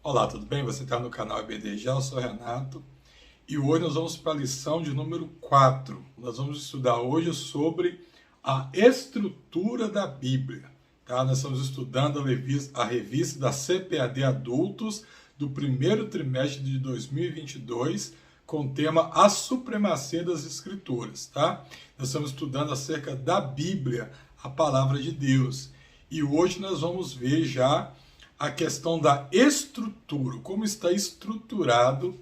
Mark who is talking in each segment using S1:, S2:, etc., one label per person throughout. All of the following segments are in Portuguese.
S1: Olá, tudo bem? Você está no canal EBDG, eu sou Renato e hoje nós vamos para a lição de número 4. Nós vamos estudar hoje sobre a estrutura da Bíblia. Tá? Nós estamos estudando a revista da CPAD Adultos do primeiro trimestre de 2022 com o tema A Supremacia das Escrituras. Tá? Nós estamos estudando acerca da Bíblia, a Palavra de Deus. E hoje nós vamos ver já a questão da estrutura, como está estruturado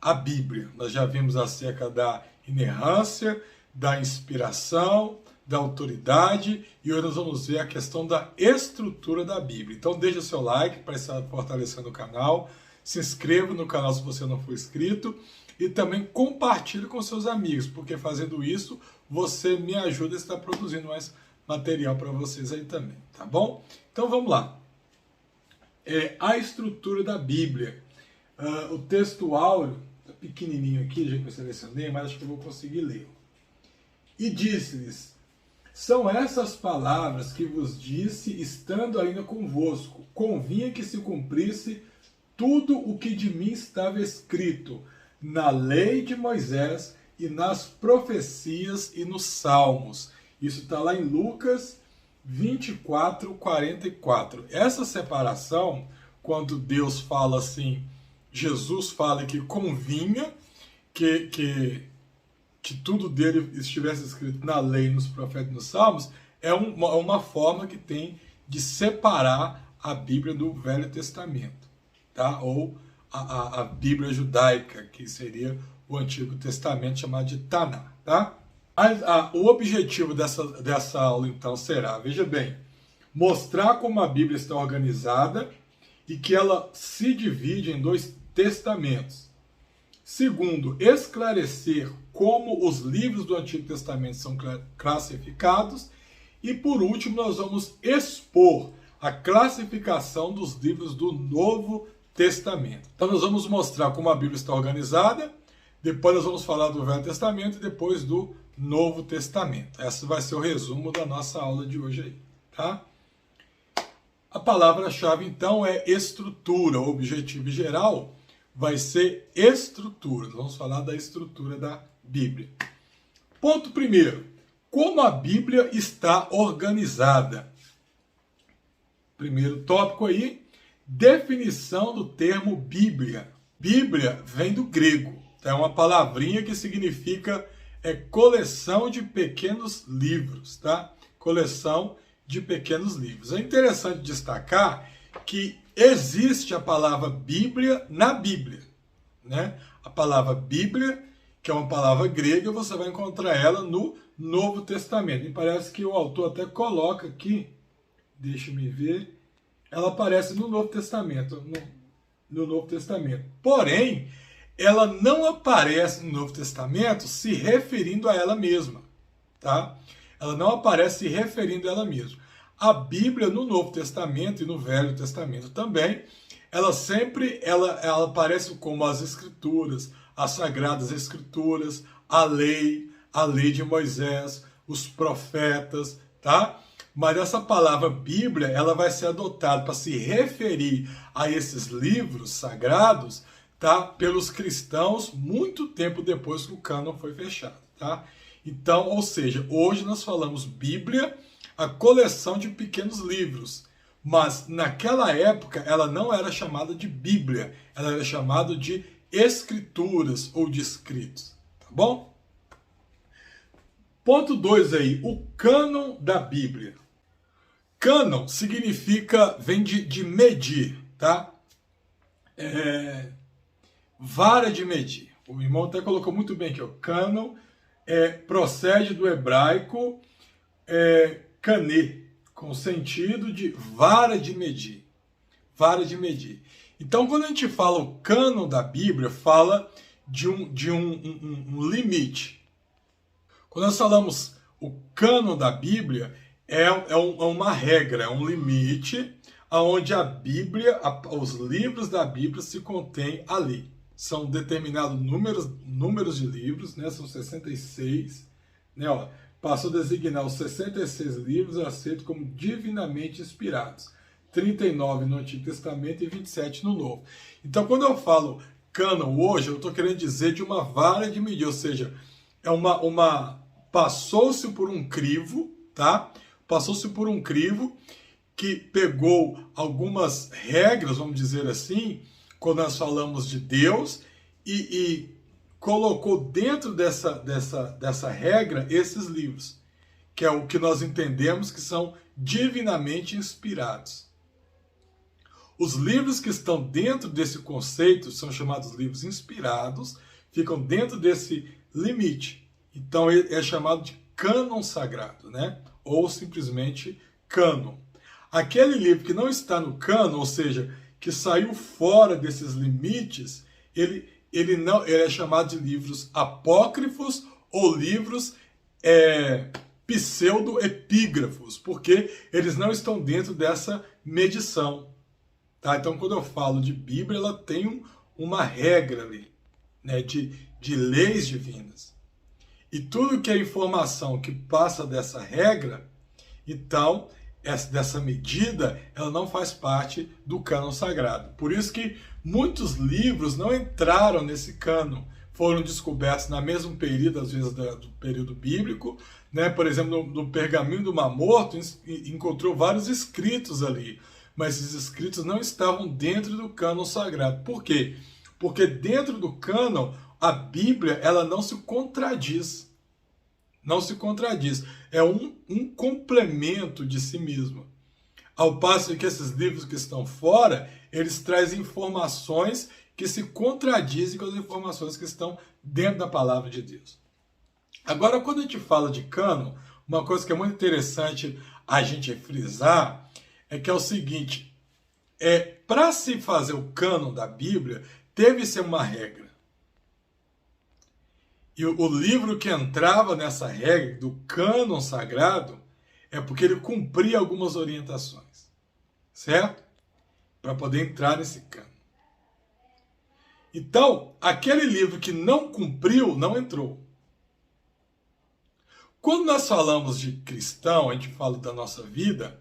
S1: a Bíblia. Nós já vimos acerca da inerrância, da inspiração, da autoridade, e hoje nós vamos ver a questão da estrutura da Bíblia. Então deixa seu like para estar fortalecendo o canal, se inscreva no canal se você não for inscrito, e também compartilhe com seus amigos, porque fazendo isso, você me ajuda a estar produzindo mais material para vocês aí também, tá bom? Então vamos lá. A estrutura da Bíblia. O texto áureo, está pequenininho aqui, já que eu selecionei, mas acho que eu vou conseguir ler. E disse-lhes: são essas palavras que vos disse, estando ainda convosco. Convinha que se cumprisse tudo o que de mim estava escrito na lei de Moisés e nas profecias e nos salmos. Isso está lá em Lucas 24, 44. Essa separação, quando Deus fala assim, Jesus fala que convinha que tudo dele estivesse escrito na lei, nos profetas e nos salmos, é uma forma que tem de separar a Bíblia do Velho Testamento, tá? Ou a Bíblia judaica, que seria o Antigo Testamento, chamado de Taná, tá? O objetivo dessa aula, então, será, veja bem, mostrar como a Bíblia está organizada e que ela se divide em dois testamentos. Segundo, esclarecer como os livros do Antigo Testamento são classificados. E, por último, nós vamos expor a classificação dos livros do Novo Testamento. Então, nós vamos mostrar como a Bíblia está organizada, depois nós vamos falar do Velho Testamento e depois do Novo Testamento. Esse vai ser o resumo da nossa aula de hoje aí, tá? A palavra-chave, então, é estrutura. O objetivo geral vai ser estrutura. Nós vamos falar da estrutura da Bíblia. Ponto primeiro. Como a Bíblia está organizada? Primeiro tópico aí, definição do termo Bíblia. Bíblia vem do grego. É uma palavrinha que significa coleção de pequenos livros, tá? Coleção de pequenos livros. É interessante destacar que existe a palavra Bíblia na Bíblia, né? A palavra Bíblia, que é uma palavra grega, você vai encontrar ela no Novo Testamento. E parece que o autor até coloca aqui, deixa-me ver, ela aparece no Novo Testamento, no Novo Testamento. Porém, ela não aparece no Novo Testamento se referindo a ela mesma, tá? Ela não aparece se referindo a ela mesma. A Bíblia no Novo Testamento e no Velho Testamento também, ela aparece como as Escrituras, as Sagradas Escrituras, a lei de Moisés, os profetas, tá? Mas essa palavra Bíblia, ela vai ser adotada para se referir a esses livros sagrados, tá? Pelos cristãos muito tempo depois que o cânon foi fechado, tá? Então, ou seja, hoje nós falamos Bíblia, a coleção de pequenos livros, mas naquela época ela não era chamada de Bíblia, ela era chamada de escrituras ou de escritos, tá bom? Ponto 2 aí, o cânon da Bíblia. Cânon vem de medir, tá? Vara de medir. O irmão até colocou muito bem aqui, ó. Cânon procede do hebraico canê, com sentido de vara de medir. Vara de medir. Então, quando a gente fala o cânon da Bíblia, fala de um limite. Quando nós falamos o cânon da Bíblia, é uma regra, é um limite, onde a Bíblia, os livros da Bíblia se contêm ali. São determinados números de livros, né? São 66, né? Ó, passou a designar os 66 livros aceitos como divinamente inspirados. 39 no Antigo Testamento e 27 no Novo. Então, quando eu falo cânon hoje, eu estou querendo dizer de uma vara de medir, ou seja, é passou-se por um crivo, tá? Passou-se por um crivo que pegou algumas regras, vamos dizer assim, quando nós falamos de Deus, e colocou dentro dessa regra esses livros, que é o que nós entendemos que são divinamente inspirados. Os livros que estão dentro desse conceito são chamados livros inspirados, ficam dentro desse limite. Então é chamado de cânon sagrado, né? Ou simplesmente cânon. Aquele livro que não está no cânon, ou seja, que saiu fora desses limites, ele é chamado de livros apócrifos ou livros pseudo-epígrafos, porque eles não estão dentro dessa medição. Tá? Então, quando eu falo de Bíblia, ela tem uma regra ali, né, de leis divinas. E tudo que é informação que passa dessa regra, então, dessa medida, ela não faz parte do cânon sagrado. Por isso que muitos livros não entraram nesse cânon, foram descobertos no mesmo período, às vezes do período bíblico, né? Por exemplo, no Pergaminho do Mar Morto, encontrou vários escritos ali, mas esses escritos não estavam dentro do cânon sagrado. Por quê? Porque dentro do cânon, a Bíblia ela não se contradiz. Não se contradiz. É um complemento de si mesmo. Ao passo que esses livros que estão fora, eles trazem informações que se contradizem com as informações que estão dentro da palavra de Deus. Agora, quando a gente fala de cânon, uma coisa que é muito interessante a gente frisar é que é o seguinte, para se fazer o cânon da Bíblia, teve que ser uma regra. E o livro que entrava nessa regra do cânon sagrado é porque ele cumpria algumas orientações, certo? Para poder entrar nesse cânon. Então, aquele livro que não cumpriu, não entrou. Quando nós falamos de cristão, a gente fala da nossa vida,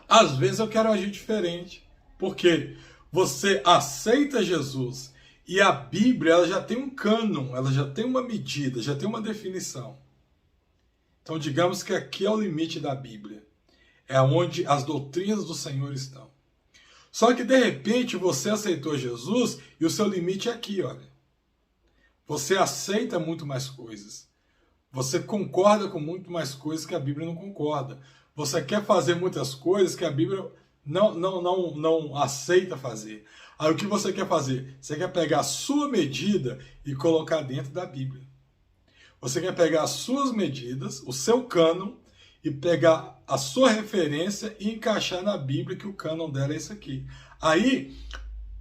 S1: às vezes eu quero agir diferente, porque você aceita Jesus e a Bíblia ela já tem um cânon, ela já tem uma medida, já tem uma definição. Então digamos que aqui é o limite da Bíblia, é onde as doutrinas do Senhor estão. Só que de repente você aceitou Jesus e o seu limite é aqui, olha. Você aceita muito mais coisas. Você concorda com muito mais coisas que a Bíblia não concorda. Você quer fazer muitas coisas que a Bíblia não aceita fazer. Aí o que você quer fazer? Você quer pegar a sua medida e colocar dentro da Bíblia. Você quer pegar as suas medidas, o seu cânon, e pegar a sua referência e encaixar na Bíblia que o cânon dela é esse aqui. Aí,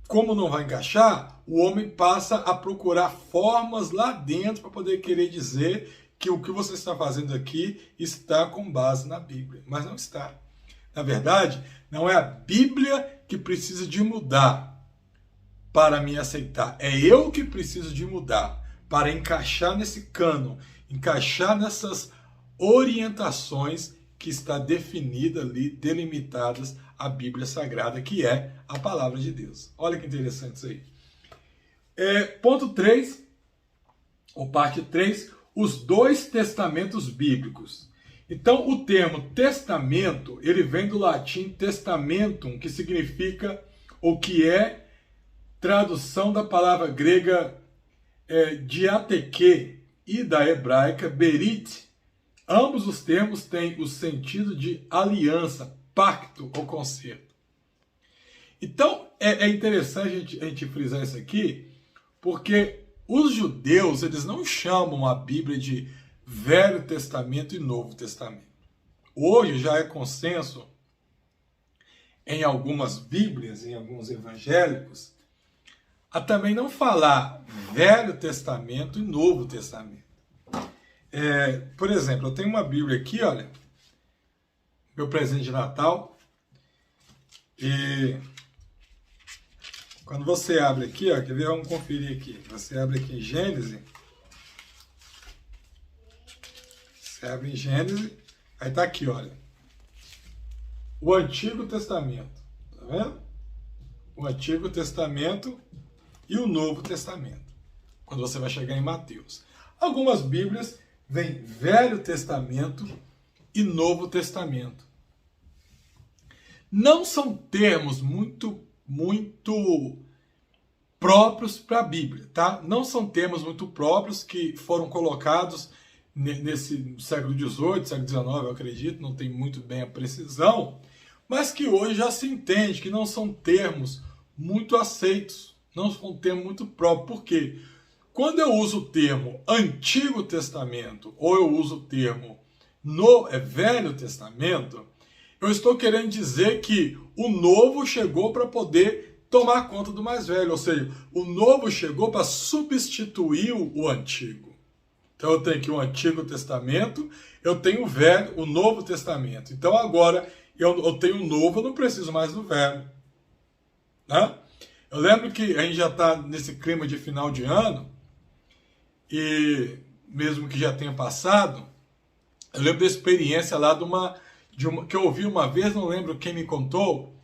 S1: como não vai encaixar, o homem passa a procurar formas lá dentro para poder querer dizer que o que você está fazendo aqui está com base na Bíblia, mas não está. Na verdade, não é a Bíblia que precisa de mudar para me aceitar. É eu que preciso de mudar para encaixar nesse cânon, encaixar nessas orientações que está definida ali, delimitadas a Bíblia Sagrada, que é a Palavra de Deus. Olha que interessante isso aí. Ponto 3, ou parte 3, os dois testamentos bíblicos. Então, o termo testamento, ele vem do latim testamentum, que significa, ou que é tradução da palavra grega diateque e da hebraica berit. Ambos os termos têm o sentido de aliança, pacto ou concerto. Então, é interessante a gente frisar isso aqui, porque os judeus, eles não chamam a Bíblia de Velho Testamento e Novo Testamento. Hoje já é consenso em algumas Bíblias, em alguns evangélicos, a também não falar Velho Testamento e Novo Testamento. Por exemplo, eu tenho uma Bíblia aqui, olha, meu presente de Natal, e quando você abre aqui, ó, quer ver? Vamos conferir aqui. Você abre aqui em Gênesis. Você abre em Gênesis. Aí tá aqui, olha. o Antigo Testamento. Tá vendo? O Antigo Testamento e o Novo Testamento. Quando você vai chegar em Mateus. Algumas Bíblias vêm Velho Testamento e Novo Testamento. Não são termos muito próprios para a Bíblia, tá? Não são termos muito próprios que foram colocados nesse século XVIII, século XIX, eu acredito, não tem muito bem a precisão, mas que hoje já se entende que não são termos muito aceitos, não são um termo muito próprio. Por quê? Quando eu uso o termo Antigo Testamento ou eu uso o termo Velho Testamento, eu estou querendo dizer que o novo chegou para poder tomar conta do mais velho, ou seja, o novo chegou para substituir o antigo. Então eu tenho aqui o Antigo Testamento, eu tenho o Novo Testamento. Então agora eu tenho o novo, eu não preciso mais do velho. Né? Eu lembro que a gente já está nesse clima de final de ano, e mesmo que já tenha passado, eu lembro da experiência lá que eu ouvi uma vez, não lembro quem me contou,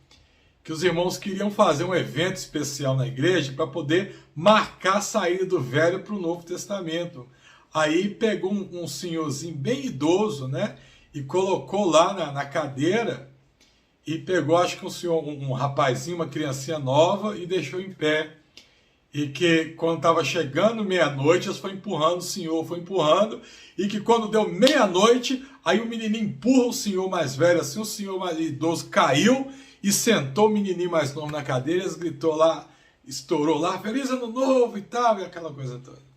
S1: que os irmãos queriam fazer um evento especial na igreja para poder marcar a saída do Velho para o Novo Testamento. Aí pegou um senhorzinho bem idoso, né, e colocou lá na cadeira, e pegou, acho que um rapazinho, uma criancinha nova, e deixou em pé. E que quando estava chegando meia-noite, eles foram empurrando o senhor, foi empurrando, e que quando deu meia-noite, aí o menininho empurra o senhor mais velho, assim, o senhor mais idoso caiu e sentou o menininho mais novo na cadeira, eles gritou lá, estourou lá, Feliz Ano Novo e tal, e aquela coisa toda.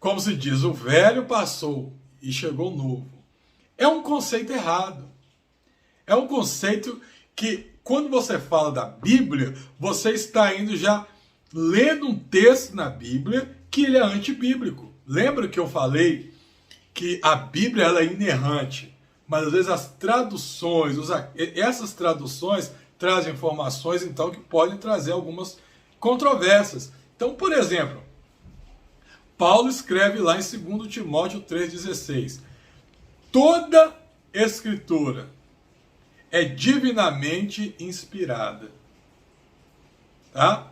S1: Como se diz, o velho passou e chegou o novo. É um conceito errado. É um conceito que, quando você fala da Bíblia, você está indo já lendo um texto na Bíblia que ele é antibíblico. Lembra que eu falei que a Bíblia ela é inerrante, mas às vezes as traduções, essas traduções trazem informações então que podem trazer algumas controvérsias. Então, por exemplo, Paulo escreve lá em 2 Timóteo 3,16: toda escritura é divinamente inspirada. Tá?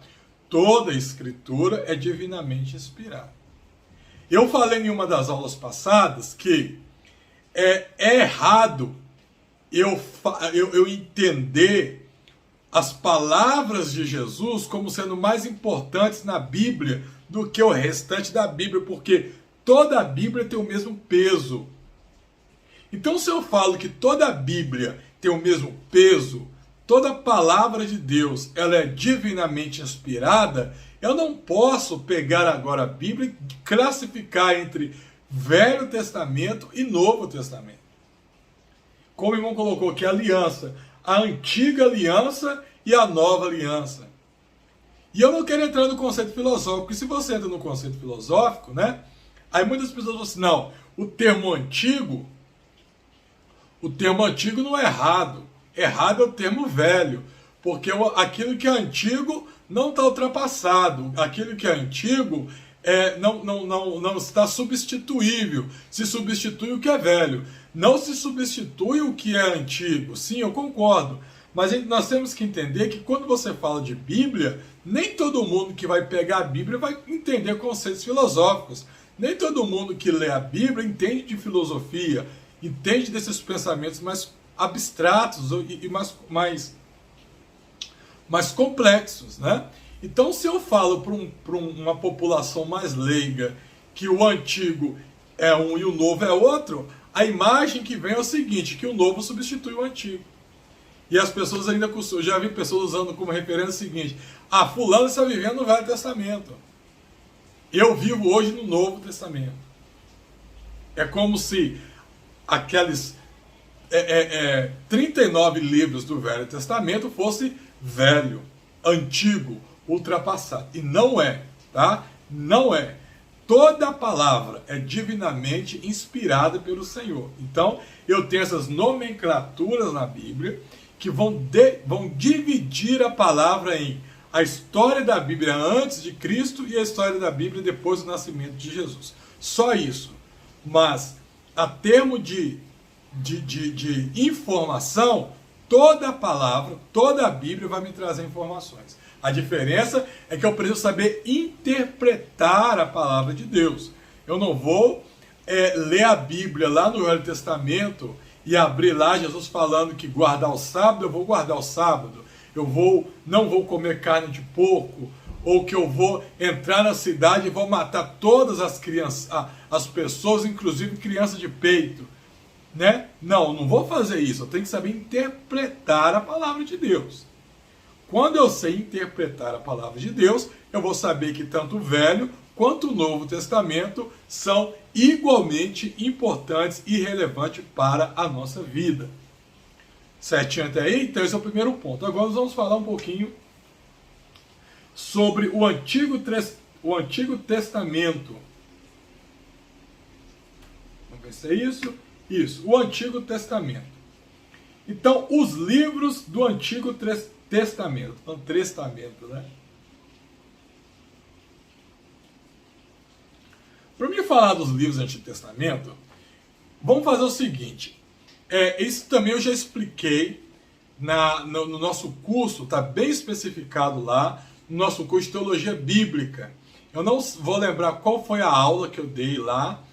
S1: Toda escritura é divinamente inspirada. Eu falei em uma das aulas passadas que é errado eu entender as palavras de Jesus como sendo mais importantes na Bíblia do que o restante da Bíblia, porque toda a Bíblia tem o mesmo peso. Então, se eu falo que toda a Bíblia tem o mesmo peso, toda a palavra de Deus ela é divinamente inspirada, eu não posso pegar agora a Bíblia e classificar entre Velho Testamento e Novo Testamento. Como o irmão colocou aqui, a aliança, a antiga aliança e a nova aliança. E eu não quero entrar no conceito filosófico, porque se você entra no conceito filosófico, né, aí muitas pessoas falam assim, não, o termo antigo não é errado. Errado é o termo velho, porque aquilo que é antigo não está ultrapassado. Aquilo que é antigo não está substituível. Se substitui o que é velho. Não se substitui o que é antigo. Sim, eu concordo. Mas nós temos que entender que quando você fala de Bíblia, nem todo mundo que vai pegar a Bíblia vai entender conceitos filosóficos. Nem todo mundo que lê a Bíblia entende de filosofia, entende desses pensamentos mais abstratos e mais complexos, né? Então, se eu falo para uma população mais leiga que o antigo é um e o novo é outro, a imagem que vem é o seguinte, que o novo substitui o antigo. E as pessoas ainda, eu já vi pessoas usando como referência o seguinte, fulano está vivendo no Velho Testamento. Eu vivo hoje no Novo Testamento. É como se aqueles 39 livros do Velho Testamento fosse velho, antigo, ultrapassado. E não é, tá? Não é. Toda a palavra é divinamente inspirada pelo Senhor. Então, eu tenho essas nomenclaturas na Bíblia que vão dividir a palavra em a história da Bíblia antes de Cristo e a história da Bíblia depois do nascimento de Jesus. Só isso. Mas, a termo de de informação, toda a palavra, toda a Bíblia vai me trazer informações. A diferença é que eu preciso saber interpretar a palavra de Deus. Eu não vou ler a Bíblia lá no Velho Testamento e abrir lá Jesus falando que guardar o sábado, eu vou guardar o sábado. Não vou comer carne de porco, ou que eu vou entrar na cidade e vou matar todas as crianças, as pessoas, inclusive crianças de peito, né? Não vou fazer isso. Eu tenho que saber interpretar a palavra de Deus. Quando eu sei interpretar a palavra de Deus, eu vou saber que tanto o Velho quanto o Novo Testamento são igualmente importantes e relevantes para a nossa vida. Certinho até aí? Então esse é o primeiro ponto. Agora nós vamos falar um pouquinho sobre o Antigo Testamento. Vamos ver se é isso? Isso, o Antigo Testamento. Então, os livros do Antigo Testamento. Então, testamento, né? Para me falar dos livros do Antigo Testamento, vamos fazer o seguinte. Isso também eu já expliquei no nosso curso, está bem especificado lá, no nosso curso de Teologia Bíblica. Eu não vou lembrar qual foi a aula que eu dei lá,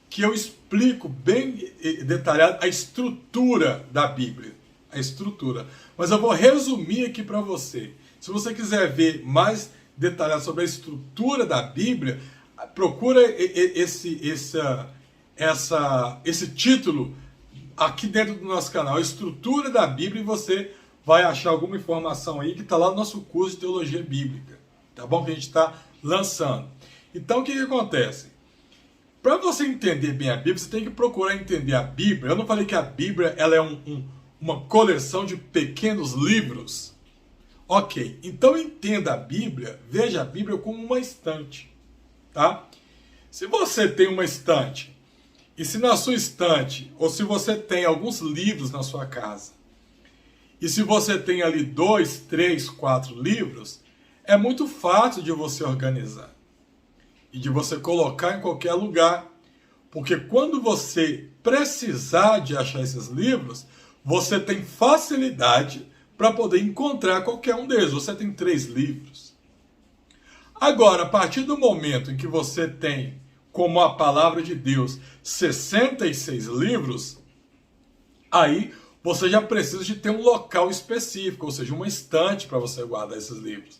S1: que eu explico bem detalhado a estrutura da Bíblia. A estrutura. Mas eu vou resumir aqui para você. Se você quiser ver mais detalhado sobre a estrutura da Bíblia, procura esse título aqui dentro do nosso canal, a estrutura da Bíblia, e você vai achar alguma informação aí que está lá no nosso curso de Teologia Bíblica, tá bom? Que a gente está lançando. Então, o que acontece? Para você entender bem a Bíblia, você tem que procurar entender a Bíblia. Eu não falei que a Bíblia ela é uma coleção de pequenos livros? Ok, então entenda a Bíblia, veja a Bíblia como uma estante, tá? Se você tem uma estante, e se na sua estante, ou se você tem alguns livros na sua casa, e se você tem ali 2, 3, 4 livros, é muito fácil de você organizar e de você colocar em qualquer lugar, porque quando você precisar de achar esses livros, você tem facilidade para poder encontrar qualquer um deles. Você tem 3 livros. Agora, a partir do momento em que você tem, como a palavra de Deus, 66 livros, aí você já precisa de ter um local específico, ou seja, uma estante para você guardar esses livros.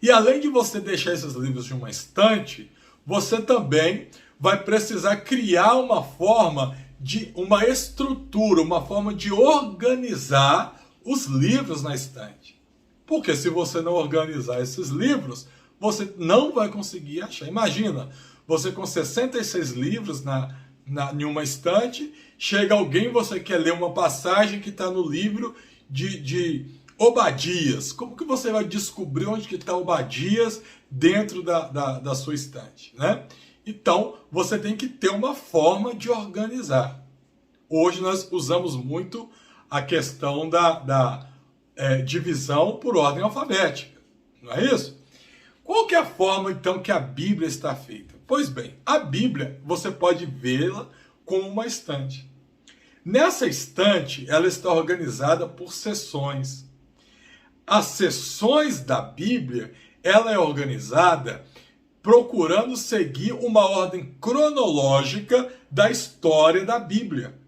S1: E além de você deixar esses livros em uma estante, você também vai precisar criar uma forma de uma estrutura, uma forma de organizar os livros na estante. Porque se você não organizar esses livros, você não vai conseguir achar. Imagina, você com 66 livros em uma estante, chega alguém, você quer ler uma passagem que está no livro de Obadias. Como que você vai descobrir onde que está Obadias dentro da sua estante, né? Então, você tem que ter uma forma de organizar. Hoje nós usamos muito a questão da divisão por ordem alfabética, não é isso? Qual que é a forma, então, que a Bíblia está feita? Pois bem, a Bíblia, você pode vê-la como uma estante. Nessa estante, ela está organizada por seções. As seções da Bíblia, ela é organizada procurando seguir uma ordem cronológica da história da Bíblia.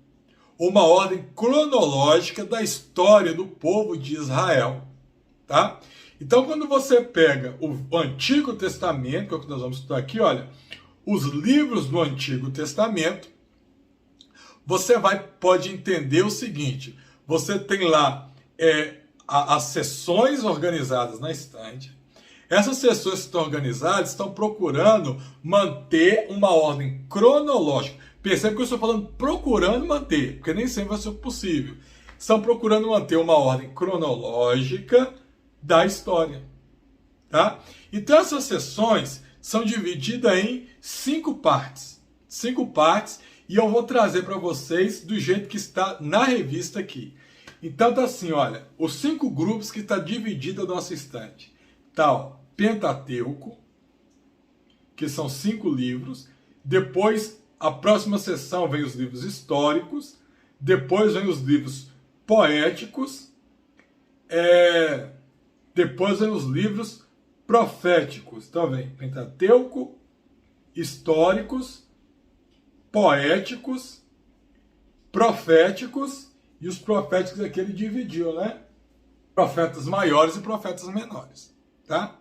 S1: Uma ordem cronológica da história do povo de Israel, tá? Então, quando você pega o Antigo Testamento, que é o que nós vamos estudar aqui, olha, os livros do Antigo Testamento, você pode entender o seguinte: você tem lá as seções organizadas na estante. Essas seções que estão organizadas estão procurando manter uma ordem cronológica. Percebe que eu estou falando procurando manter, porque nem sempre vai ser possível. Estão procurando manter uma ordem cronológica da história, tá? Então essas seções são divididas em 5 partes. 5 partes, e eu vou trazer para vocês do jeito que está na revista aqui. Então tá assim, olha, os 5 grupos que está dividido a nossa estante. Tá, ó, Pentateuco, que são 5 livros. Depois, a próxima seção vem os livros históricos. depois vem os livros poéticos, depois vem os livros proféticos. Então vem Pentateuco, históricos, poéticos, proféticos, e os proféticos aqui ele dividiu, né? Profetas maiores e profetas menores, tá?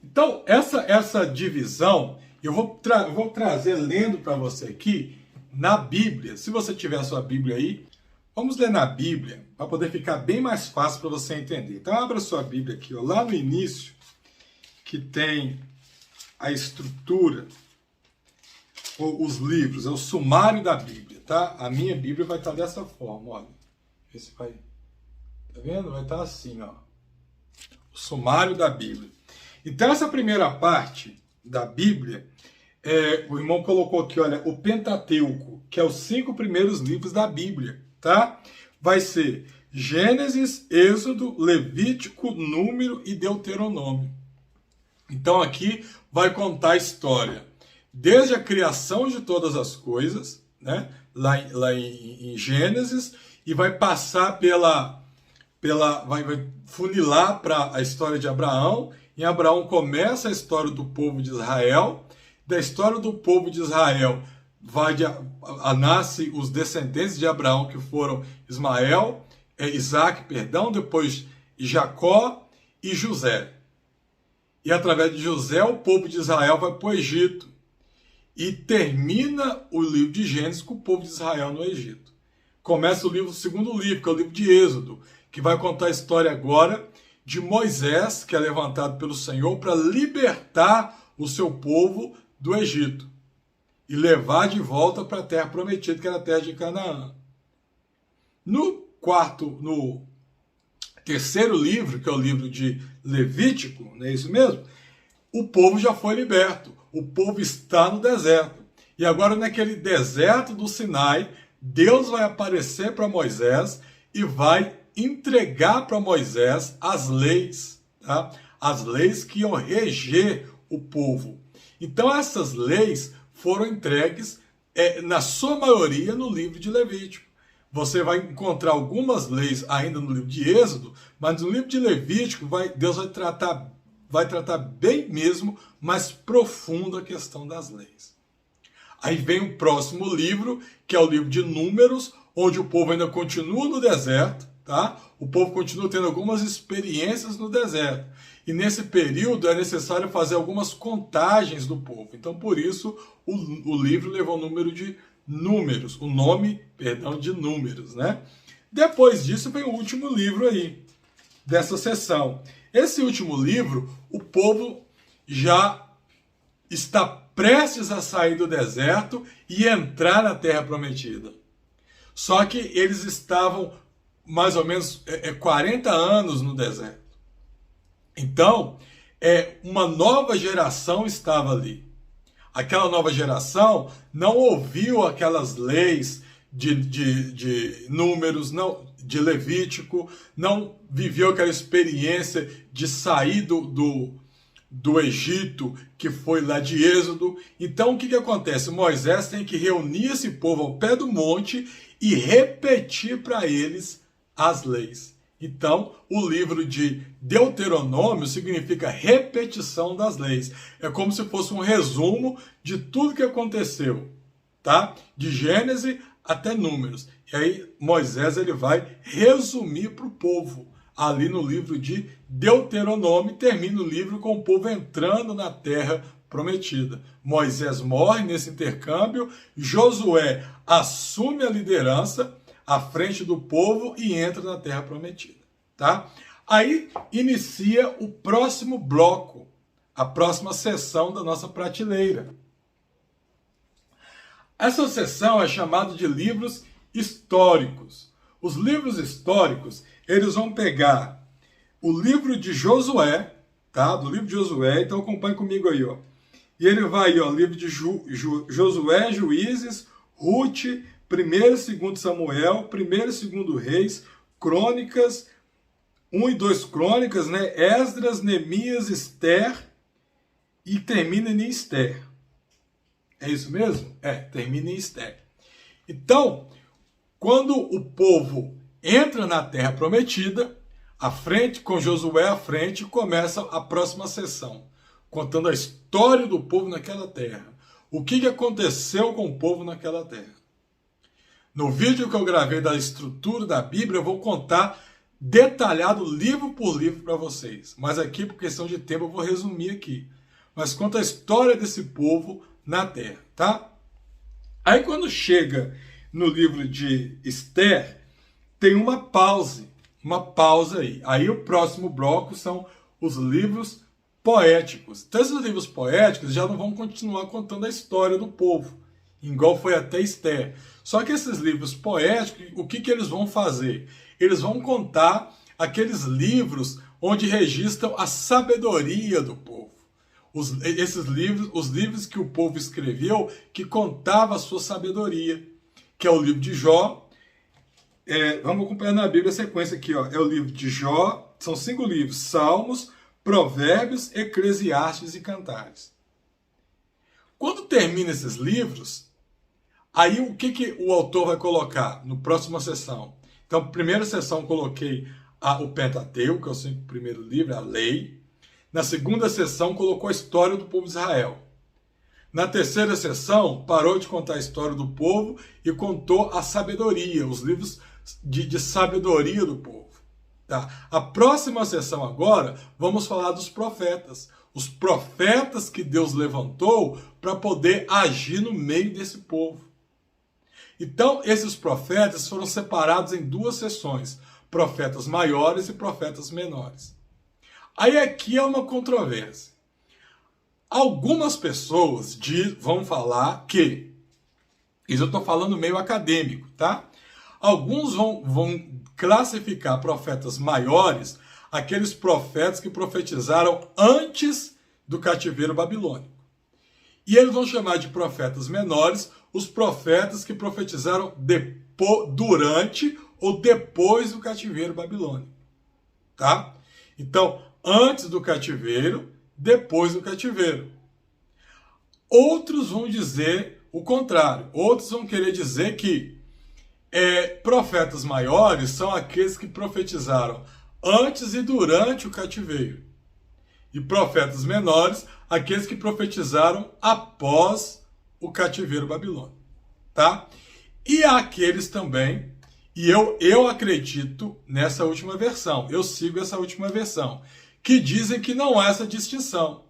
S1: Então, essa divisão, eu vou trazer lendo para você aqui, na Bíblia. Se você tiver a sua Bíblia aí, vamos ler na Bíblia, para poder ficar bem mais fácil para você entender. Então, abra a sua Bíblia aqui, ó, lá no início, que tem a estrutura, os livros, é o sumário da Bíblia, tá? A minha Bíblia vai estar dessa forma, olha. Esse vai, tá vendo? Vai estar assim, ó. O sumário da Bíblia. Então, essa primeira parte da Bíblia, o irmão colocou aqui, olha, o Pentateuco, que é os 5 primeiros livros da Bíblia, tá? Vai ser Gênesis, Êxodo, Levítico, Número e Deuteronômio. Então, aqui vai contar a história, desde a criação de todas as coisas, né? Lá em Gênesis, e vai passar vai funilar para a história de Abraão. Em Abraão começa a história do povo de Israel. Da história do povo de Israel nasce os descendentes de Abraão, que foram Isaac, depois Jacó e José. E através de José o povo de Israel vai para o Egito. E termina o livro de Gênesis com o povo de Israel no Egito. Começa o segundo livro, que é o livro de Êxodo, que vai contar a história agora de Moisés, que é levantado pelo Senhor para libertar o seu povo do Egito e levar de volta para a terra prometida, que era a terra de Canaã. No terceiro livro, que é o livro de Levítico, não é isso mesmo? O povo já foi liberto, o povo está no deserto. E agora, naquele deserto do Sinai, Deus vai aparecer para Moisés e vai entregar para Moisés as leis, tá? As leis que iam reger o povo. Então, essas leis foram entregues, na sua maioria, no livro de Levítico. Você vai encontrar algumas leis ainda no livro de Êxodo, mas no livro de Levítico, Deus vai tratar bem mesmo, mais profundo a questão das leis. Aí vem o próximo livro, que é o livro de Números, onde o povo ainda continua no deserto, tá? O povo continua tendo algumas experiências no deserto. E nesse período é necessário fazer algumas contagens do povo. Então, por isso, o livro levou o nome de Números, de Números, né? Depois disso vem o último livro aí, dessa sessão. Esse último livro, o povo já está prestes a sair do deserto e entrar na Terra Prometida. Só que eles estavam mais ou menos 40 anos no deserto. Então, uma nova geração estava ali. Aquela nova geração não ouviu aquelas leis de Números, não, de Levítico, não viveu aquela experiência de sair do Egito, que foi lá de Êxodo. Então, o que acontece? Moisés tem que reunir esse povo ao pé do monte e repetir para eles as leis. Então, o livro de Deuteronômio significa repetição das leis. É como se fosse um resumo de tudo que aconteceu, tá? De Gênesis até Números. E aí Moisés ele vai resumir para o povo ali no livro de Deuteronômio. Termina o livro com o povo entrando na terra prometida. Moisés morre nesse intercâmbio, Josué assume a liderança à frente do povo e entra na terra prometida, tá? Aí inicia o próximo bloco, a próxima sessão da nossa prateleira. Essa sessão é chamada de livros históricos. Os livros históricos, eles vão pegar o livro de Josué, tá? Do livro de Josué, então acompanhe comigo aí, ó. E ele vai, ó, livro de Josué, Juízes, Ruth, 1º e 2º Samuel, 1º e 2º Reis, Crônicas, 1 e 2 Crônicas, né? Esdras, Neemias, Esther e termina em Esther. É isso mesmo? Termina em Esther. Então, quando o povo entra na terra prometida, à frente, com Josué à frente, começa a próxima sessão, contando a história do povo naquela terra. O que aconteceu com o povo naquela terra. No vídeo que eu gravei da estrutura da Bíblia, eu vou contar detalhado, livro por livro, para vocês. Mas aqui, por questão de tempo, eu vou resumir aqui. Mas conta a história desse povo na terra, tá? Aí quando chega no livro de Esther, tem uma pausa aí. Aí o próximo bloco são os livros poéticos. Então esses livros poéticos já não vão continuar contando a história do povo, igual foi até Esther. Só que esses livros poéticos, o que eles vão fazer? Eles vão contar aqueles livros onde registram a sabedoria do povo. Esses livros, os livros que o povo escreveu, que contava a sua sabedoria, que é o livro de Jó. Vamos acompanhar na Bíblia a sequência aqui, ó. É o livro de Jó, são 5 livros: Salmos, Provérbios, Eclesiastes e Cantares. Quando termina esses livros, aí o que o autor vai colocar no próxima sessão? Então, primeira sessão eu coloquei o Pentateuco, que é o primeiro livro, a lei. Na segunda sessão colocou a história do povo de Israel. Na terceira sessão parou de contar a história do povo e contou a sabedoria, os livros de sabedoria do povo. Tá? A próxima sessão agora vamos falar dos profetas. Os profetas que Deus levantou para poder agir no meio desse povo. Então, esses profetas foram separados em 2 sessões: profetas maiores e profetas menores. Aí aqui é uma controvérsia. Algumas pessoas vão falar que, isso eu estou falando meio acadêmico, tá? Alguns vão classificar profetas maiores, aqueles profetas que profetizaram antes do cativeiro babilônico. E eles vão chamar de profetas menores os profetas que profetizaram durante ou depois do cativeiro babilônico. Tá? Então, antes do cativeiro, depois do cativeiro. Outros vão dizer o contrário. Outros vão querer dizer que profetas maiores são aqueles que profetizaram antes e durante o cativeiro. E profetas menores, aqueles que profetizaram após o cativeiro babilônico. Tá? E há aqueles também, e eu acredito nessa última versão, eu sigo essa última versão, que dizem que não há essa distinção.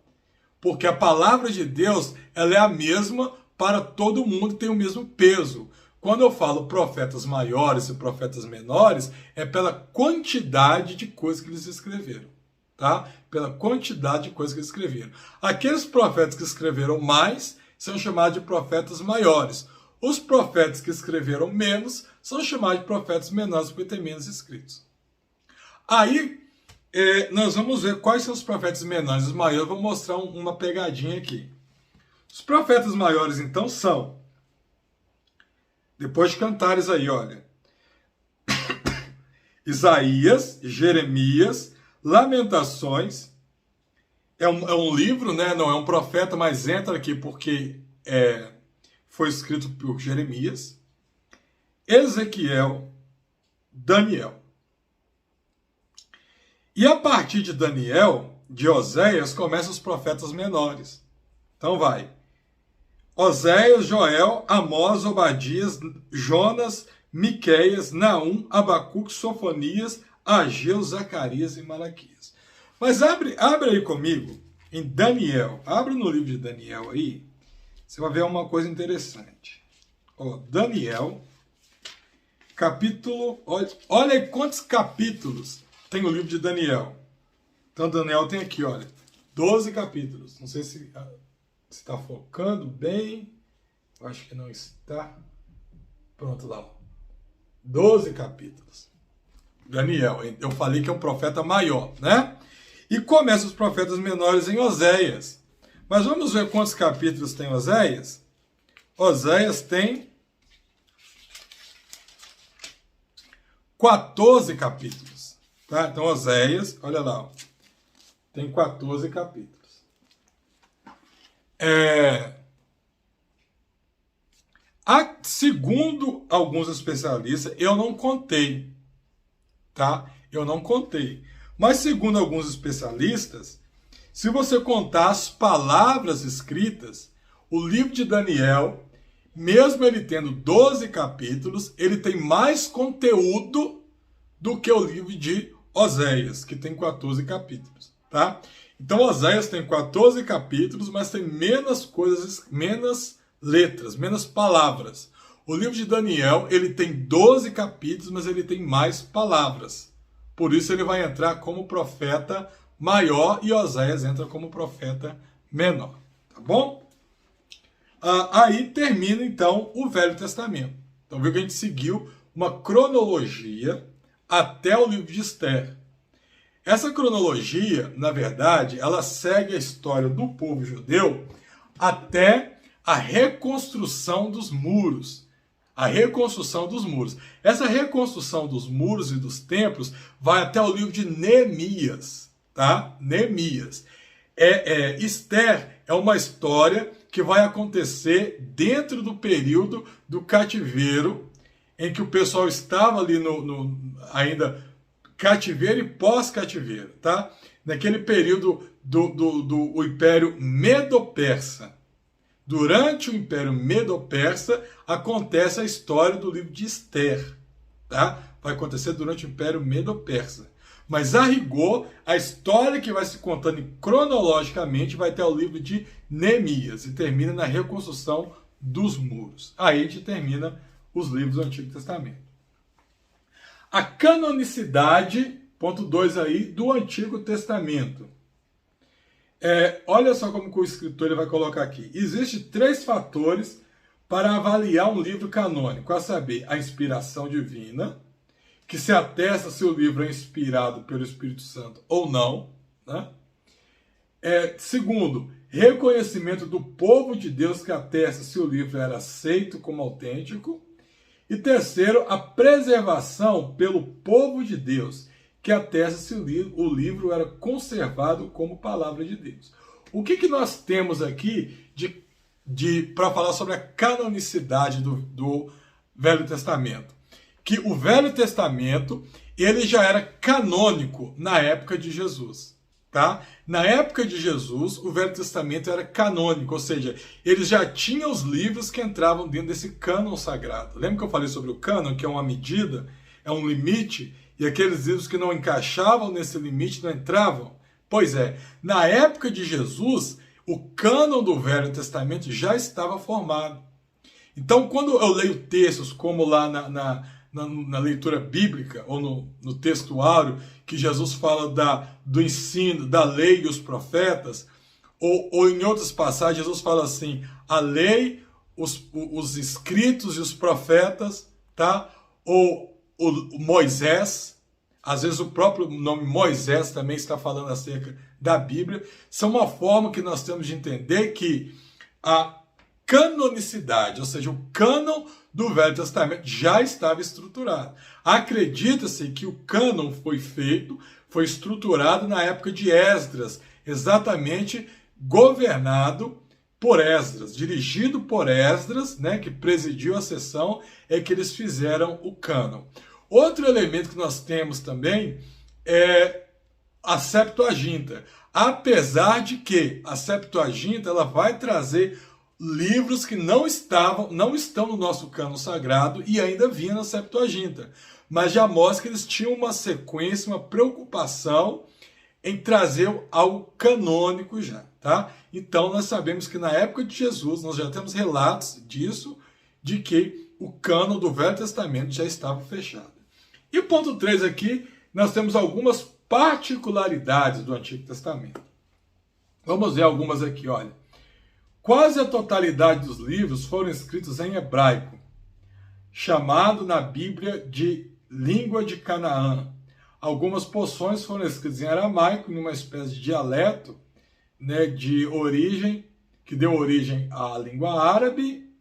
S1: Porque a palavra de Deus, ela é a mesma para todo mundo, tem o mesmo peso. Quando eu falo profetas maiores e profetas menores, é pela quantidade de coisas que eles escreveram. Tá? Pela quantidade de coisas que eles escreveram. Aqueles profetas que escreveram mais são chamados de profetas maiores. Os profetas que escreveram menos são chamados de profetas menores, porque tem menos escritos. Aí, nós vamos ver quais são os profetas menores e os maiores. Eu vou mostrar uma pegadinha aqui. Os profetas maiores, então, são, depois de Cantares aí, olha, Isaías, Jeremias, Lamentações. É um livro, né? Não é um profeta, mas entra aqui porque foi escrito por Jeremias, Ezequiel, Daniel. E a partir de Daniel, de Oséias, começam os profetas menores. Então vai: Oséias, Joel, Amós, Obadias, Jonas, Miqueias, Naum, Abacuque, Sofonias, Ageu, Zacarias e Malaquias. Mas abre aí comigo em Daniel. Abre no livro de Daniel aí. Você vai ver uma coisa interessante. Daniel, capítulo... Olha aí quantos capítulos tem o livro de Daniel. Então Daniel tem aqui, olha, 12 capítulos. Não sei se está focando bem. Eu acho que não está. Pronto, lá. 12 capítulos. Daniel, eu falei que é um profeta maior, né? E começa os profetas menores em Oséias. Mas vamos ver quantos capítulos tem Oséias? Oséias tem 14 capítulos. Tá? Então Oséias, olha lá, tem 14 capítulos. Segundo alguns especialistas, eu não contei, tá? Eu não contei. Mas segundo alguns especialistas, se você contar as palavras escritas, o livro de Daniel, mesmo ele tendo 12 capítulos, ele tem mais conteúdo do que o livro de Oséias, que tem 14 capítulos, tá? Então Oséias tem 14 capítulos, mas tem menos coisas, menos letras, menos palavras. O livro de Daniel, ele tem 12 capítulos, mas ele tem mais palavras. Por isso ele vai entrar como profeta maior e Oséias entra como profeta menor, tá bom? Aí termina então o Velho Testamento. Então viu que a gente seguiu uma cronologia até o livro de Esther. Essa cronologia, na verdade, ela segue a história do povo judeu até a reconstrução dos muros. A reconstrução dos muros. Essa reconstrução dos muros e dos templos vai até o livro de Neemias, tá? Neemias. Esther é uma história que vai acontecer dentro do período do cativeiro, em que o pessoal estava ali ainda cativeiro e pós-cativeiro, tá? Naquele período do Império Medo-Persa. Durante o Império Medo-Persa acontece a história do livro de Esther, tá? Vai acontecer durante o Império Medo-Persa. Mas a rigor, a história que vai se contando cronologicamente vai ter o livro de Neemias e termina na reconstrução dos muros. Aí a gente termina os livros do Antigo Testamento. A canonicidade, ponto 2 aí, do Antigo Testamento. Olha só como que o escritor ele vai colocar aqui. Existem 3 fatores para avaliar um livro canônico, a saber, a inspiração divina, que se atesta se o livro é inspirado pelo Espírito Santo ou não, né? Segundo, reconhecimento do povo de Deus que atesta se o livro era aceito como autêntico. E terceiro, a preservação pelo povo de Deus, que atesta se o livro era conservado como palavra de Deus. O que nós temos aqui para falar sobre a canonicidade do Velho Testamento? Que o Velho Testamento ele já era canônico na época de Jesus. Tá? Na época de Jesus, o Velho Testamento era canônico, ou seja, eles já tinham os livros que entravam dentro desse cânon sagrado. Lembra que eu falei sobre o cânon, que é uma medida, é um limite, e aqueles livros que não encaixavam nesse limite não entravam? Pois é, na época de Jesus, o cânon do Velho Testamento já estava formado. Então, quando eu leio textos como lá na leitura bíblica, ou no texto áureo, que Jesus fala do ensino, da lei e os profetas, ou em outras passagens, Jesus fala assim, a lei, os escritos e os profetas, tá? Ou o Moisés, às vezes o próprio nome Moisés também está falando acerca da Bíblia, são uma forma que nós temos de entender que a canonicidade, ou seja, o cânon do Velho Testamento já estava estruturado. Acredita-se que o cânon foi estruturado na época de Esdras, exatamente governado por Esdras, dirigido por Esdras, né, que presidiu a sessão, é que eles fizeram o cânon. Outro elemento que nós temos também é a Septuaginta. Apesar de que a Septuaginta ela vai trazer livros que não estão no nosso cânon sagrado e ainda vinham na Septuaginta. Mas já mostra que eles tinham uma sequência, uma preocupação em trazer algo canônico já, tá? Então nós sabemos que na época de Jesus, nós já temos relatos disso, de que o cânon do Velho Testamento já estava fechado. E o ponto 3 aqui, nós temos algumas particularidades do Antigo Testamento. Vamos ver algumas aqui, olha. Quase a totalidade dos livros foram escritos em hebraico, chamado na Bíblia de língua de Canaã. Algumas porções foram escritas em aramaico, numa espécie de dialeto, né, de origem, que deu origem à língua árabe.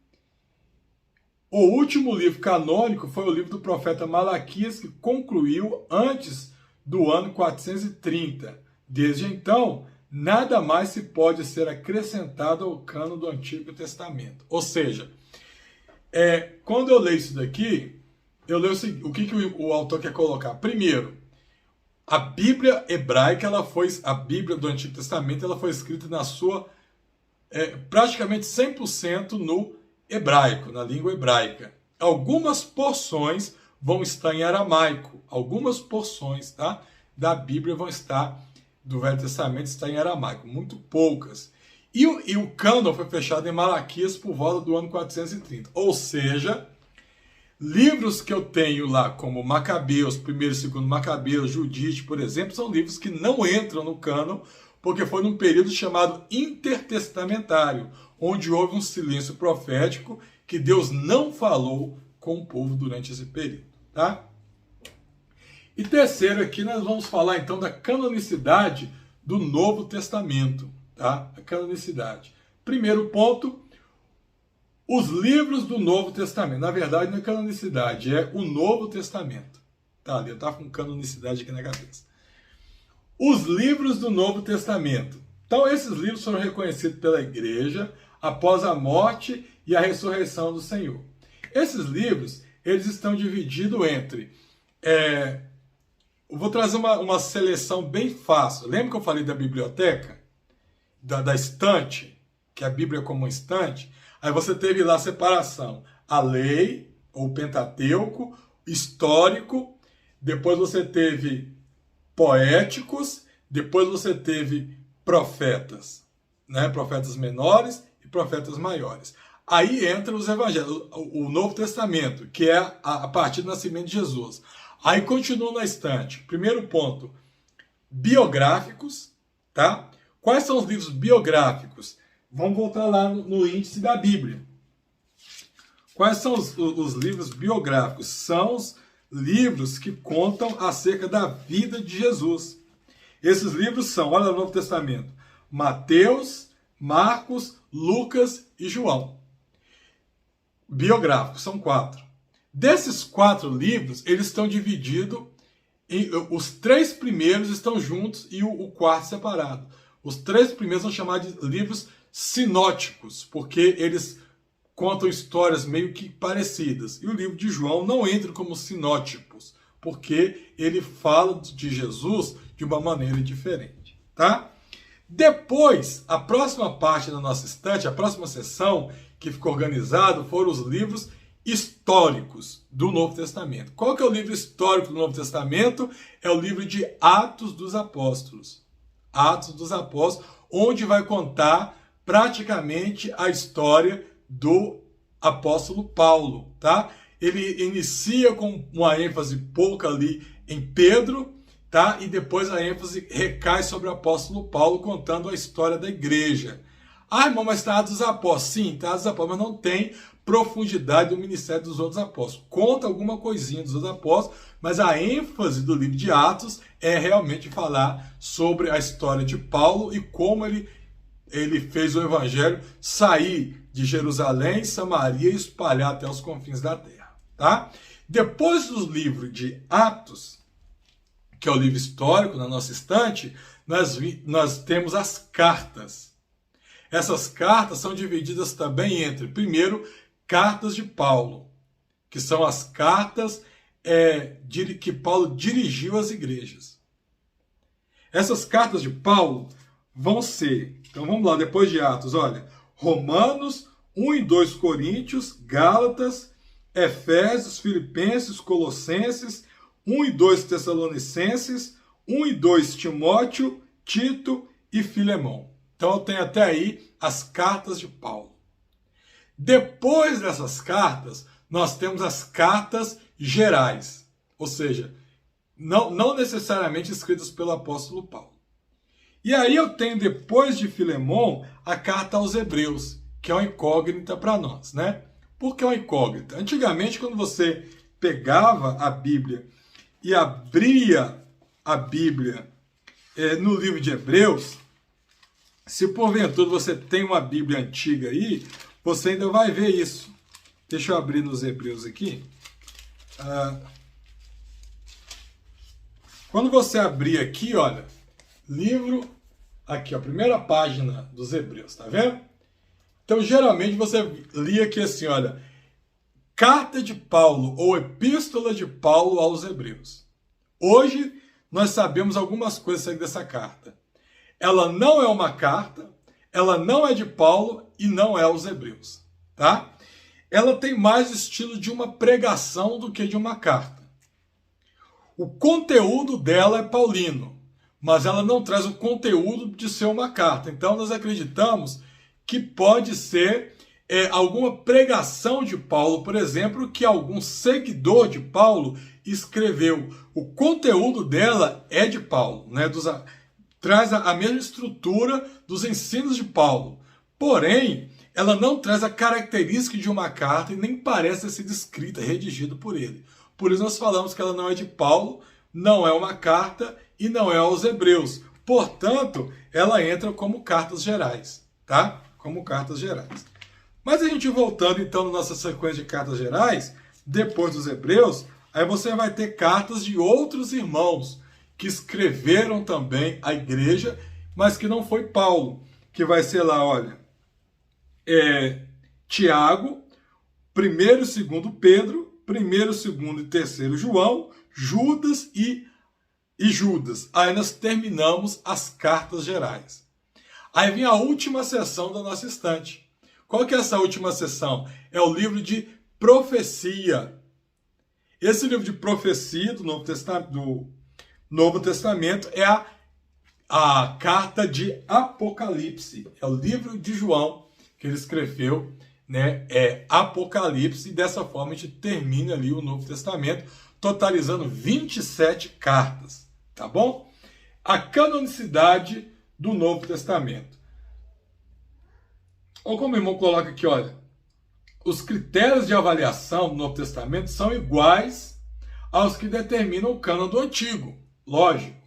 S1: O último livro canônico foi o livro do profeta Malaquias, que concluiu antes do ano 430. Desde então, nada mais se pode ser acrescentado ao cânon do Antigo Testamento. Ou seja, Quando eu leio isso daqui, eu leio o que o autor quer colocar. Primeiro, a Bíblia hebraica, a Bíblia do Antigo Testamento, ela foi escrita na sua praticamente 100% no hebraico, na língua hebraica. Algumas porções vão estar em aramaico. Algumas porções, tá, da Bíblia do Velho Testamento está em aramaico. Muito poucas. E o cânon foi fechado em Malaquias por volta do ano 430. Ou seja, livros que eu tenho lá, como Macabeus, 1º e 2º Macabeus, Judite, por exemplo, são livros que não entram no cânon, porque foi num período chamado intertestamentário, onde houve um silêncio profético que Deus não falou com o povo durante esse período, tá? E terceiro aqui nós vamos falar então da canonicidade do Novo Testamento, tá? A canonicidade. Primeiro ponto, os livros do Novo Testamento. Na verdade não é canonicidade, é o Novo Testamento. Tá, eu estava com canonicidade aqui na cabeça. Os livros do Novo Testamento. Então, esses livros foram reconhecidos pela igreja após a morte e a ressurreição do Senhor. Esses livros, eles estão divididos entre... eu vou trazer uma seleção bem fácil. Lembra que eu falei da biblioteca? Da estante? Que a Bíblia é como uma estante? Aí você teve lá a separação. A lei, ou Pentateuco, histórico. Depois você teve poéticos, depois você teve profetas, né? Profetas menores e profetas maiores. Aí entra os evangelhos, o Novo Testamento, que é a partir do nascimento de Jesus. Aí continua na estante. Primeiro ponto, biográficos, tá? Quais são os livros biográficos? Vamos voltar lá no índice da Bíblia. Quais são os livros biográficos? São os livros que contam acerca da vida de Jesus. Esses livros são, olha o Novo Testamento, Mateus, Marcos, Lucas e João. Biográficos, são 4. Desses 4 livros, eles estão divididos, os 3 primeiros estão juntos e o quarto separado. Os 3 primeiros são chamados de livros sinóticos, porque eles contam histórias meio que parecidas. E o livro de João não entra como sinótipos, porque ele fala de Jesus de uma maneira diferente, tá? Depois, a próxima parte da nossa estante, a próxima sessão que ficou organizada, foram os livros históricos do Novo Testamento. Qual que é o livro histórico do Novo Testamento? É o livro de Atos dos Apóstolos. Atos dos Apóstolos, onde vai contar praticamente a história do apóstolo Paulo, tá? Ele inicia com uma ênfase pouca ali em Pedro, tá? E depois a ênfase recai sobre o apóstolo Paulo, contando a história da igreja. Ah, irmão, mas está Atos dos Apóstolos. Sim, está Atos dos Apóstolos, mas não tem profundidade do ministério dos outros apóstolos. Conta alguma coisinha dos outros apóstolos, mas a ênfase do livro de Atos é realmente falar sobre a história de Paulo e como ele fez o evangelho sair de Jerusalém, Samaria e espalhar até os confins da terra, tá? Depois do livro de Atos, que é o livro histórico na nossa estante, nós temos as cartas. Essas cartas são divididas também entre, primeiro, cartas de Paulo, que são as cartas que Paulo dirigiu às igrejas. Essas cartas de Paulo vão ser, então vamos lá, depois de Atos, olha, Romanos, 1 e 2 Coríntios, Gálatas, Efésios, Filipenses, Colossenses, 1 e 2 Tessalonicenses, 1 e 2 Timóteo, Tito e Filemão. Então eu tenho até aí as cartas de Paulo. Depois dessas cartas, nós temos as cartas gerais, ou seja, não necessariamente escritas pelo apóstolo Paulo. E aí eu tenho, depois de Filemão, a carta aos Hebreus, que é uma incógnita para nós, né? Por que uma incógnita? Antigamente, quando você pegava a Bíblia e abria a Bíblia no livro de Hebreus, se porventura você tem uma Bíblia antiga aí, você ainda vai ver isso. Deixa eu abrir nos Hebreus aqui. Quando você abrir aqui, olha, livro, aqui, a primeira página dos Hebreus, tá vendo? Então, geralmente, você lia aqui assim, olha, Carta de Paulo ou Epístola de Paulo aos Hebreus. Hoje nós sabemos algumas coisas acerca dessa carta. Ela não é uma carta, ela não é de Paulo e não é aos Hebreus, tá? Ela tem mais estilo de uma pregação do que de uma carta. O conteúdo dela é paulino, mas ela não traz o conteúdo de ser uma carta. Então nós acreditamos que pode ser alguma pregação de Paulo, por exemplo, que algum seguidor de Paulo escreveu. O conteúdo dela é de Paulo, né? Traz a mesma estrutura dos ensinos de Paulo. Porém, ela não traz a característica de uma carta e nem parece ter sido escrita, redigida por ele. Por isso nós falamos que ela não é de Paulo, não é uma carta e não é aos Hebreus. Portanto, ela entra como cartas gerais, tá? Como cartas gerais. Mas a gente voltando então na nossa sequência de cartas gerais, depois dos Hebreus, aí você vai ter cartas de outros irmãos que escreveram também a igreja, mas que não foi Paulo, que vai ser lá, olha, Tiago, 1º e 2º Pedro, 1º, 2º e 3º João, Judas e Judas. Aí nós terminamos as cartas gerais. Aí vem a última seção da nossa estante. Qual que é essa última seção? É o livro de profecia. Esse livro de profecia do Novo Testamento é a carta de Apocalipse. É o livro de João que ele escreveu, né? É Apocalipse, e dessa forma a gente termina ali o Novo Testamento, totalizando 27 cartas, tá bom? A canonicidade do Novo Testamento. Ou como o irmão coloca aqui, olha, os critérios de avaliação do Novo Testamento são iguais aos que determinam o cânon do Antigo, lógico.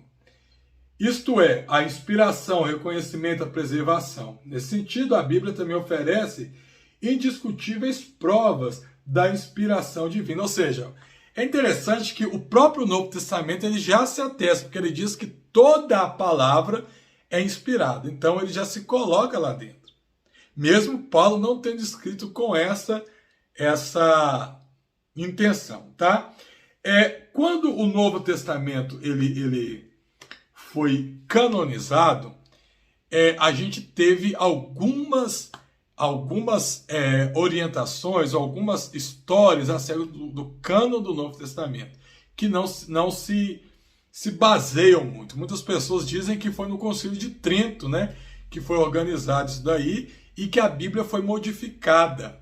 S1: Isto é, a inspiração, o reconhecimento, a preservação. Nesse sentido, a Bíblia também oferece indiscutíveis provas da inspiração divina. Ou seja, é interessante que o próprio Novo Testamento ele já se atesta, porque ele diz que toda a palavra é inspirada. Então ele já se coloca lá dentro. Mesmo Paulo não tendo escrito com essa intenção, tá? Quando o Novo Testamento ele foi canonizado, a gente teve algumas orientações, algumas histórias acerca do cânon do Novo Testamento, que não se baseiam muito. Muitas pessoas dizem que foi no Concílio de Trento, né, que foi organizado isso daí, e que a Bíblia foi modificada.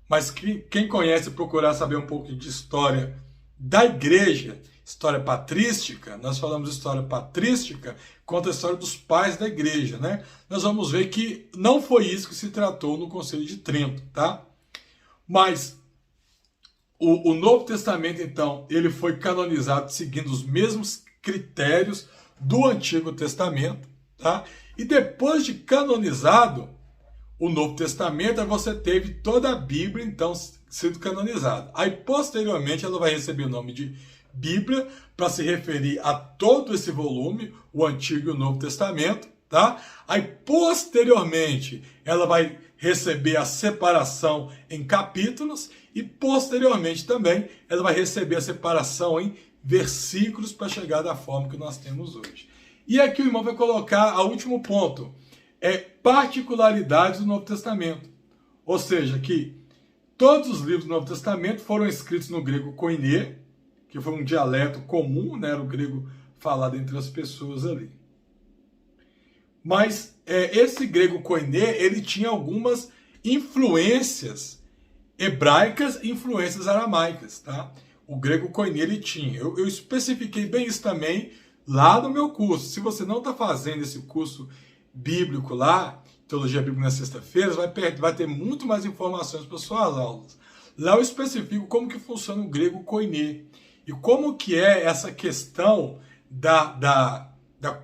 S1: Mas quem conhece, procurar saber um pouco de história da igreja, história patrística, nós falamos de história patrística, conta a história dos pais da igreja, né? Nós vamos ver que não foi isso que se tratou no Concílio de Trento, tá? Mas o Novo Testamento, então, ele foi canonizado seguindo os mesmos critérios do Antigo Testamento, tá? E depois de canonizado o Novo Testamento, você teve toda a Bíblia, então, sendo canonizada. Aí, posteriormente, ela vai receber o nome de Bíblia, para se referir a todo esse volume, o Antigo e o Novo Testamento, tá? Aí, posteriormente, ela vai receber a separação em capítulos e, posteriormente, também, ela vai receber a separação em versículos para chegar da forma que nós temos hoje. E aqui o irmão vai colocar o último ponto, particularidades do Novo Testamento. Ou seja, que todos os livros do Novo Testamento foram escritos no grego koiné, que foi um dialeto comum, né? Era o grego falado entre as pessoas ali. Mas esse grego koiné, ele tinha algumas influências hebraicas e influências aramaicas, tá? O grego koiné ele tinha. Eu especifiquei bem isso também lá no meu curso. Se você não está fazendo esse curso bíblico lá, Teologia Bíblica na sexta-feira, vai ter muito mais informações para suas aulas. Lá eu especifico como que funciona o grego koiné e como que é essa questão da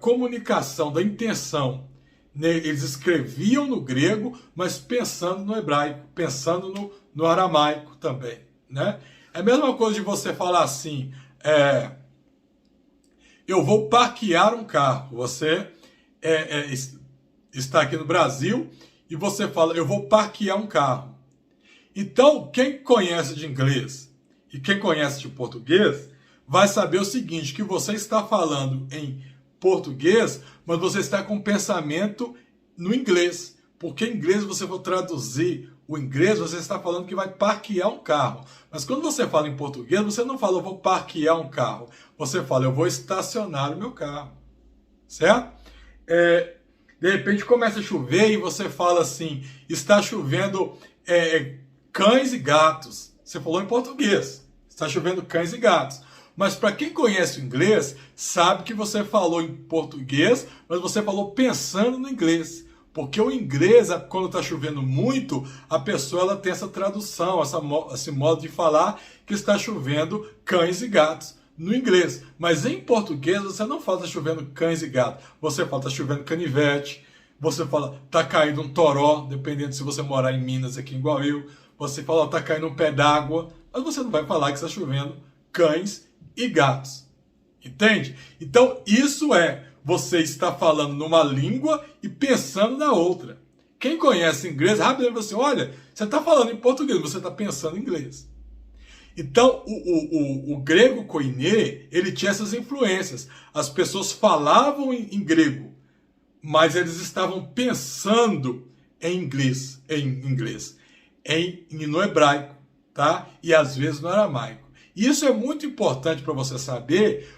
S1: comunicação, da intenção. Eles escreviam no grego, mas pensando no hebraico, pensando no aramaico também, né? É a mesma coisa de você falar assim, eu vou parquear um carro. Você está aqui no Brasil e você fala, eu vou parquear um carro. Então, quem conhece de inglês e quem conhece de português vai saber o seguinte, que você está falando em português, mas você está com pensamento no inglês. Porque em inglês você for traduzir o inglês, você está falando que vai parquear um carro. Mas quando você fala em português, você não fala eu vou parquear um carro. Você fala eu vou estacionar o meu carro. Certo? De repente começa a chover e você fala assim, está chovendo cães e gatos. Você falou em português. Está chovendo cães e gatos. Mas para quem conhece o inglês, sabe que você falou em português, mas você falou pensando no inglês. Porque o inglês, quando está chovendo muito, a pessoa ela tem essa tradução, esse modo de falar que está chovendo cães e gatos no inglês. Mas em português você não fala está chovendo cães e gatos. Você fala está chovendo canivete, você fala está caindo um toró, dependendo se você morar em Minas, aqui igual eu. Você fala está caindo um pé d'água, mas você não vai falar que está chovendo cães e gatos. Entende? Então isso você está falando numa língua e pensando na outra. Quem conhece inglês, rapidamente você olha, você está falando em português, você está pensando em inglês. Então, o grego koiné, ele tinha essas influências. As pessoas falavam em grego, mas eles estavam pensando em inglês, no hebraico, tá? E às vezes no aramaico. E isso é muito importante para você saber,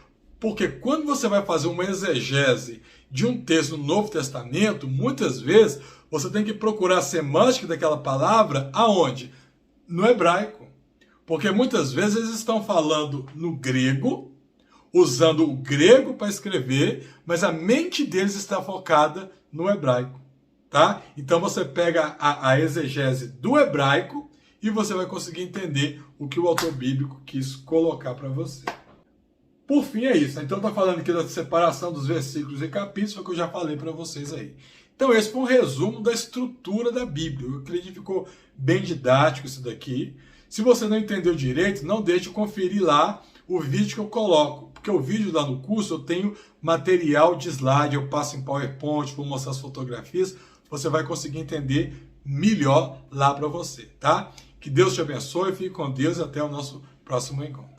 S1: porque quando você vai fazer uma exegese de um texto no Novo Testamento, muitas vezes você tem que procurar a semântica daquela palavra aonde? No hebraico. Porque muitas vezes eles estão falando no grego, usando o grego para escrever, mas a mente deles está focada no hebraico. Tá? Então você pega a exegese do hebraico e você vai conseguir entender o que o autor bíblico quis colocar para você. Por fim, é isso. Então, está falando aqui da separação dos versículos e capítulos, foi o que eu já falei para vocês aí. Então, esse foi um resumo da estrutura da Bíblia. Eu acredito que ficou bem didático isso daqui. Se você não entendeu direito, não deixe de conferir lá o vídeo que eu coloco. Porque o vídeo lá no curso, eu tenho material de slide, eu passo em PowerPoint, vou mostrar as fotografias. Você vai conseguir entender melhor lá para você, tá? Que Deus te abençoe, fique com Deus e até o nosso próximo encontro.